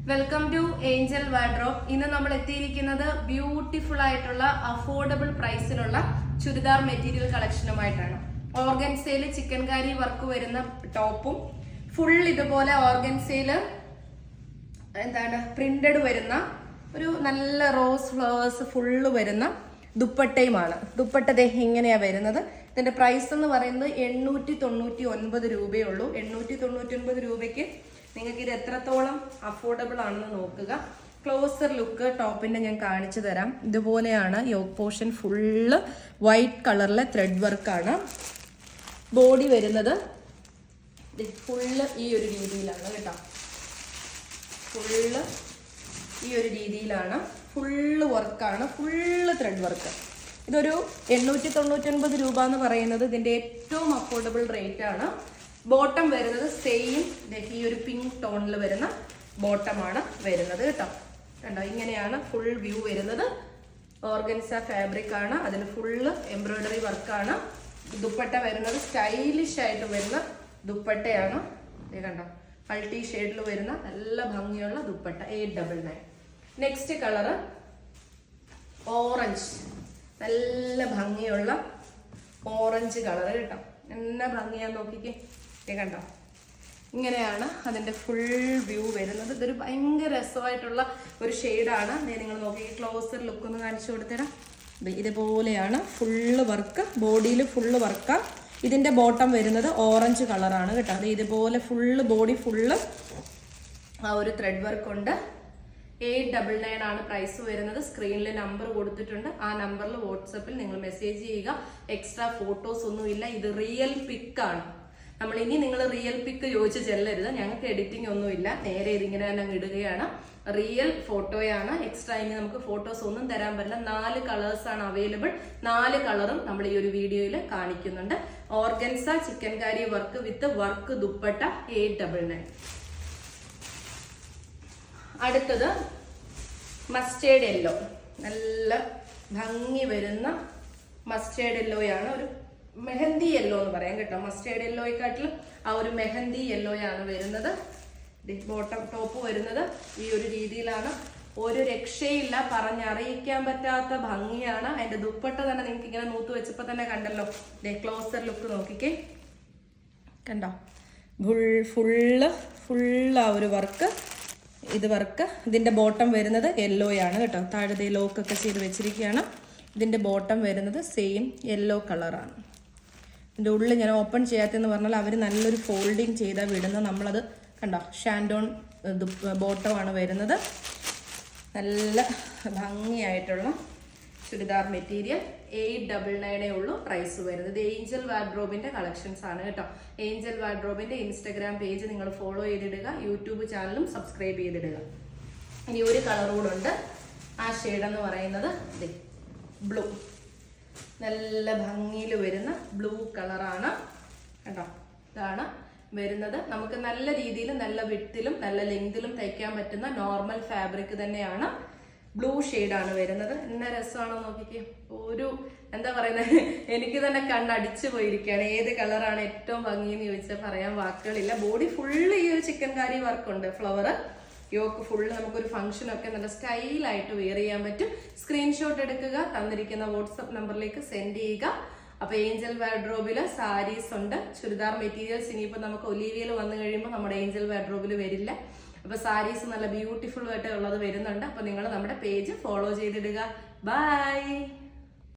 Welcome to Angel wardrobe. ഇന്ന് നമ്മൾ എത്തിയിരിക്കുന്നത് ബ്യൂട്ടിഫുൾ ആയിട്ടുള്ള അഫോർഡബിൾ പ്രൈസിലുള്ള ചുരിദാർ മെറ്റീരിയൽ കളക്ഷനുമായിട്ടാണ്. ഓർഗൻസയിൽ ചിക്കൻകാരി വർക്ക് വരുന്ന ടോപ്പും ഫുൾ ഇതുപോലെ ഓർഗൻസയില് പ്രിന്റഡ് വരുന്ന ഒരു നല്ല റോസ് ഫ്ലവേഴ്സ് ഫുള്ള് വരുന്ന ദുപ്പട്ടയുമാണ്. ദുപ്പട്ട ഇങ്ങനെയാ വരുന്നത്. ഇതിന്റെ പ്രൈസ് എന്ന് പറയുന്നത് 899 രൂപയേ ഉള്ളൂ. 899 രൂപയ്ക്ക് നിങ്ങൾക്ക് ഇത് എത്രത്തോളം അഫോർഡബിൾ ആണെന്ന് നോക്കുക. ക്ലോസർ ലുക്ക് ടോപ്പിന്റെ ഞാൻ കാണിച്ചു തരാം. ഇതുപോലെയാണ് യോക്ക് പോർഷൻ ഫുള്ള് വൈറ്റ് കളറിലെ ത്രെഡ് വർക്കാണ്. ബോഡി വരുന്നത് ഫുള്ള് ഈ ഒരു രീതിയിലാണ് കേട്ടോ. ഫുള്ള് ഈ ഒരു രീതിയിലാണ്, ഫുള്ള് വർക്കാണ്, ഫുള്ള് ത്രെഡ് വർക്ക്. ഇതൊരു 899 രൂപ എന്ന് പറയുന്നത് ഇതിന്റെ ഏറ്റവും അഫോർഡബിൾ റേറ്റ് ആണ്. ബോട്ടം വരുന്നത് സെയിം ഈ ഒരു പിങ്ക് ടോണിൽ വരുന്ന ബോട്ടമാണ് വരുന്നത് കേട്ടോ. കണ്ടോ, ഇങ്ങനെയാണ് ഫുൾ വ്യൂ വരുന്നത്. ഓർഗൻസ ഫാബ്രിക് ആണ്, അതിന് ഫുള്ള് എംബ്രോയിഡറി വർക്കാണ്. ദുപ്പട്ട വരുന്നത് സ്റ്റൈലിഷ് ആയിട്ട് വരുന്ന ദുപ്പട്ടയാണ്. കണ്ടോ, മൾട്ടി ഷെയ്ഡിൽ വരുന്ന നല്ല ഭംഗിയുള്ള ദുപ്പട്ട 899. നെക്സ്റ്റ് കളറ് ഓറഞ്ച്, നല്ല ഭംഗിയുള്ള ഓറഞ്ച് കളർ കേട്ടോ. എന്നാ ഭംഗിയാന്ന് നോക്കിക്കേ. കണ്ടോ, ഇങ്ങനെയാണ് അതിന്റെ ഫുൾ വ്യൂ വരുന്നത്. ഇതൊരു ഭയങ്കര രസമായിട്ടുള്ള ഒരു ഷെയ്ഡാണ്. നിങ്ങൾ നോക്കി ക്ലോസർ ലുക്ക് ഒന്ന് കാണിച്ചു കൊടുത്തിടാം. ഇതുപോലെയാണ് ഫുള്ള് വർക്ക്, ബോഡിയിൽ ഫുള്ള് വർക്കാ. ഇതിന്റെ ബോട്ടം വരുന്നത് ഓറഞ്ച് കളറാണ് കേട്ടോ. അത് ഇതുപോലെ ഫുള്ള് ബോഡി ഫുള്ള് ആ ഒരു ത്രെഡ് വർക്ക് ഉണ്ട്. 899 ആണ് പ്രൈസ് വരുന്നത്. സ്ക്രീനിൽ നമ്പർ കൊടുത്തിട്ടുണ്ട്. ആ നമ്പറിൽ വാട്സപ്പിൽ നിങ്ങൾ മെസ്സേജ് ചെയ്യുക. എക്സ്ട്രാ ഫോട്ടോസ് ഒന്നുമില്ല. ഇത് റിയൽ പിക്ക് ആണ്. നമ്മൾ ഇനി നിങ്ങൾ റിയൽ പിക്ക് ചോദിച്ച് ചെല്ലരുത്, ഞങ്ങൾക്ക് എഡിറ്റിംഗ് ഒന്നുമില്ല. നേരെ ഇതിങ്ങനെ തന്നെ ഇടുകയാണ്. റിയൽ ഫോട്ടോയാണ്. എക്സ്ട്രാ ഇനി നമുക്ക് ഫോട്ടോസ് ഒന്നും തരാൻ പറ്റില്ല. 4 കളേഴ്സ് ആണ് അവൈലബിൾ. 4 കളറും നമ്മൾ ഈ ഒരു വീഡിയോയിൽ കാണിക്കുന്നുണ്ട്. Organza chikankari work with work dupatta 899. അടുത്തത് മസ്റ്റേർഡ് യെല്ലോ, നല്ല ഭംഗി വരുന്ന മസ്റ്റേർഡ് യെല്ലോയാണ്. ഒരു മെഹന്തി യെല്ലോ എന്ന് പറയാം കേട്ടോ. മസ്റ്റേർഡ് യെല്ലോയെക്കാട്ടിലും ആ ഒരു മെഹന്തി യെല്ലോയാണ് വരുന്നത്. ബോട്ടം ടോപ്പ് വരുന്നത് ഈ ഒരു രീതിയിലാണ്. ഒരു രക്ഷയില്ല, പറഞ്ഞറിയിക്കാൻ പറ്റാത്ത ഭംഗിയാണ്. അതിന്റെ ദുപ്പട്ട തന്നെ നിങ്ങൾക്ക് ഇങ്ങനെ നൂത്ത് വെച്ചപ്പോ തന്നെ കണ്ടല്ലോ. ക്ലോസർ ലുക്ക് നോക്കിക്കേ, കണ്ടോ, ഫുള്ള് ആ ഒരു വർക്ക്. ഇത് വർക്ക്. ഇതിന്റെ ബോട്ടം വരുന്നത് യെല്ലോയാണ് കേട്ടോ. താഴെ ലോക്കൊക്കെ ചെയ്ത് വെച്ചിരിക്കുകയാണ്. ഇതിന്റെ ബോട്ടം വരുന്നത് സെയിം യെല്ലോ കളറാണ്. ഇതിന്റെ ഉള്ളിൽ ഞാൻ ഓപ്പൺ ചെയ്യാത്തെന്ന് പറഞ്ഞാൽ അവർ നല്ലൊരു ഫോൾഡിങ് ചെയ്താൽ വിടുന്നത്. നമ്മളത് കണ്ടോ, ഷാൻഡോൺ ബോട്ടമാണ് വരുന്നത്. നല്ല ഭംഗിയായിട്ടുള്ള ചുരിദാർ മെറ്റീരിയൽ 899 ഉള്ളൂ പ്രൈസ് വരുന്നത്. ഏഞ്ചൽ വാർഡ്രോബിന്റെ കളക്ഷൻസ് ആണ് കേട്ടോ. ഏഞ്ചൽ വാർഡ്രോബിന്റെ ഇൻസ്റ്റഗ്രാം പേജ് നിങ്ങൾ ഫോളോ ചെയ്തിടുക. യൂട്യൂബ് ചാനലും സബ്സ്ക്രൈബ് ചെയ്തിടുക. ഇനി ഒരു കളർ കൂടെ ഉണ്ട്. ആ ഷെയ്ഡ് എന്ന് പറയുന്നത് ബ്ലൂ, നല്ല ഭംഗിയിൽ വരുന്ന ബ്ലൂ കളറാണ് കേട്ടോ. ഇതാണ് വരുന്നത്. നമുക്ക് നല്ല രീതിയിൽ നല്ല വിഡ്ത്തിലും നല്ല ലെങ്തിലും തയ്ക്കാൻ പറ്റുന്ന നോർമൽ ഫാബ്രിക് തന്നെയാണ്. ബ്ലൂ ഷെയ്ഡാണ് വരുന്നത്. എന്ന രസമാണോ നോക്കിക്കേ. ഒരു എന്താ പറയുന്നത്, എനിക്ക് തന്നെ കണ്ടടിച്ചു പോയിരിക്കുകയാണ്. ഏത് കളറാണ് ഏറ്റവും ഭംഗിയെന്ന് ചോദിച്ചാൽ പറയാൻ വാക്കുകളില്ല. ബോഡി ഫുള്ള് ഈ ഒരു ചിക്കൻകാരി വർക്കുണ്ട്. ഫ്ലവർ യോക്ക് ഫുള്ള് നമുക്കൊരു ഫംഗ്ഷനൊക്കെ നല്ല സ്റ്റൈലായിട്ട് വെയർ ചെയ്യാൻ പറ്റും. സ്ക്രീൻഷോട്ട് എടുക്കുക, തന്നിരിക്കുന്ന വാട്സപ്പ് നമ്പറിലേക്ക് സെൻഡ് ചെയ്യുക. അപ്പൊ ഏഞ്ചൽ വാർഡ്രോബില് സാരീസ് ഉണ്ട്, ചുരിദാർ മെറ്റീരിയൽസ് ഇനിയിപ്പോ നമുക്ക് ഒലീവിയയിൽ വന്നു കഴിയുമ്പോൾ നമ്മുടെ ഏഞ്ചൽ വാർഡ്രോബിൽ വരില്ല. അപ്പൊ സാരീസ് നല്ല ബ്യൂട്ടിഫുൾ ആയിട്ട് ഉള്ളത് വരുന്നുണ്ട്. അപ്പൊ നിങ്ങൾ നമ്മുടെ പേജ് ഫോളോ ചെയ്തിടുക. ബൈ.